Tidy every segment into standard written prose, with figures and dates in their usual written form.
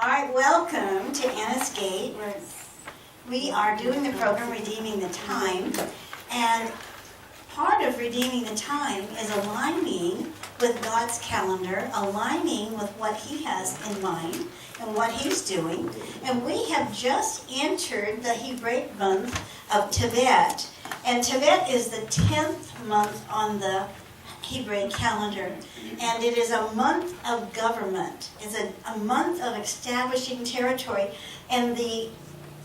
All right, welcome to Anna's Gate. We are doing the program Redeeming the Time, and part of redeeming the time is aligning with God's calendar, aligning with what He has in mind and what He's doing. And we have just entered the Hebraic month of Tevet, and Tevet is the 10th month on the Hebraic calendar, and it is a month of government. It's a month of establishing territory, and the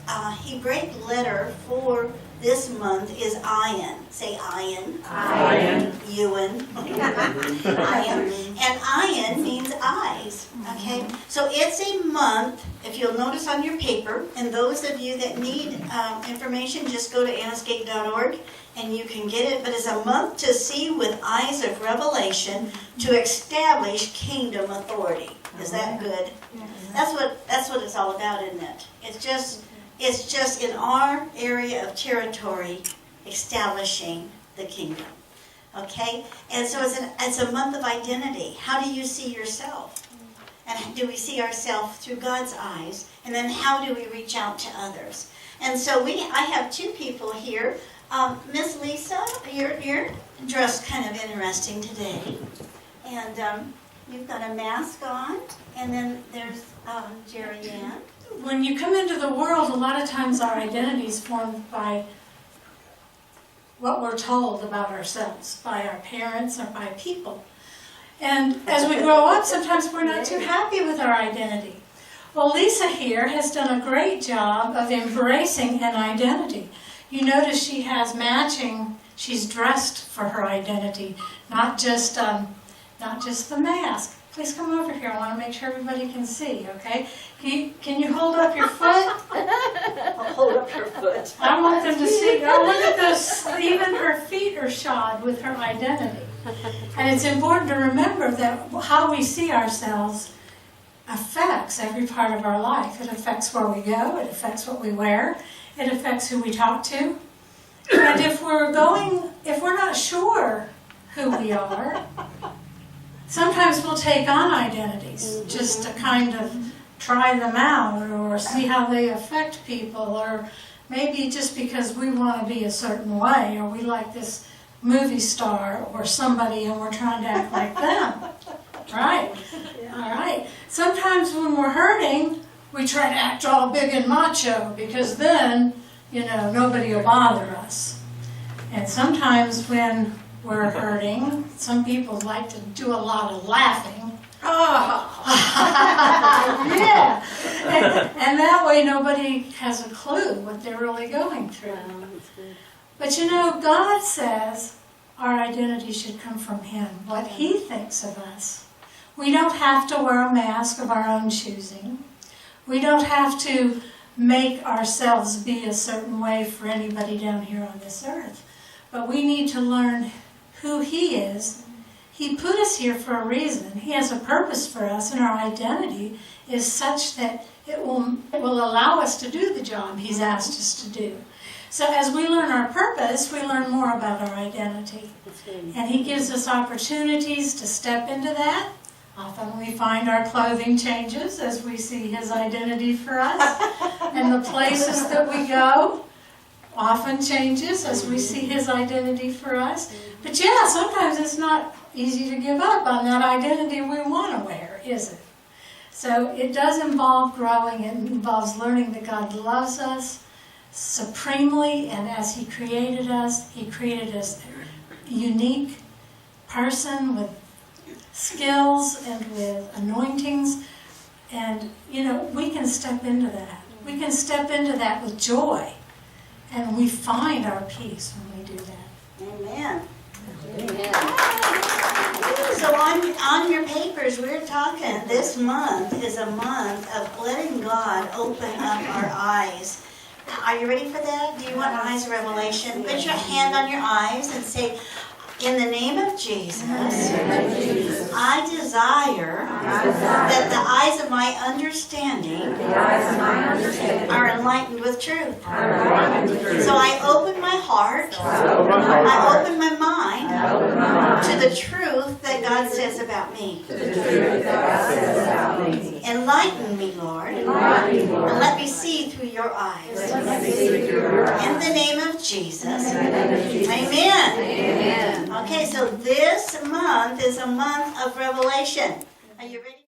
Hebraic letter for this month is ayin. Say ayin. Ayin. Yuan. Ayin. And ayin means eyes. Okay? So it's a month, if you'll notice on your paper, and those of you that need information, just go to annasgate.org and you can get it. But it's a month to see with eyes of revelation to establish kingdom authority. Is that good? That's what it's all about, isn't it? It's just in our area of territory establishing the kingdom. Okay? And so it's a month of identity. How do you see yourself? And do we see ourselves through God's eyes? And then how do we reach out to others? And so I have two people here. Miss Lisa, you're dressed kind of interesting today. And you've got a mask on. And then there's Jerry Ann. When you come into the world, a lot of times our identity is formed by what we're told about ourselves, by our parents or by people. And as we grow up, sometimes we're not too happy with our identity. Well, Lisa here has done a great job of embracing an identity. You notice she has matching, she's dressed for her identity, not just the mask. Please come over here. I want to make sure everybody can see, okay? Can you hold up your foot? I'll hold up your foot. I want them to see. Oh, look at those. Even her feet are shod with her identity. And it's important to remember that how we see ourselves affects every part of our life. It affects where we go. It affects what we wear. It affects who we talk to. And if we're not sure who we are, sometimes we'll take on identities just to kind of try them out or see how they affect people, or maybe just because we want to be a certain way, or we like this movie star or somebody and we're trying to act like them. Right? All right. Sometimes when we're hurting, we try to act all big and macho because then, nobody will bother us. And sometimes when we're hurting, some people like to do a lot of laughing. Oh. Yeah. And that way nobody has a clue what they're really going through. But God says our identity should come from Him, what He thinks of us. We don't have to wear a mask of our own choosing. We don't have to make ourselves be a certain way for anybody down here on this earth. But we need to learn who He is. He put us here for a reason. He has a purpose for us, and our identity is such that it will allow us to do the job He's asked us to do. So as we learn our purpose, we learn more about our identity. And He gives us opportunities to step into that. Often we find our clothing changes as we see His identity for us. And the places that we go often changes as we see His identity for us. But yeah, sometimes it's not easy to give up on that identity we want to wear, is it? So it does involve growing. It involves learning that God loves us supremely, and as He created us a unique person with skills and with anointings. And, we can step into that. We can step into that with joy. And we find our peace when we do that. Amen. Amen. So on your papers, we're talking, this month is a month of letting God open up our eyes. Are you ready for that? Do you want eyes of revelation? Put your hand on your eyes and say, in the name of Jesus, I desire that the eyes of my understanding are enlightened with truth. So I open my heart, I open my mind to the truth that God says about me. Enlighten me, Lord, And let me see through your eyes. In the name of Jesus. Amen. Okay, so this month is a month of revelation. Are you ready?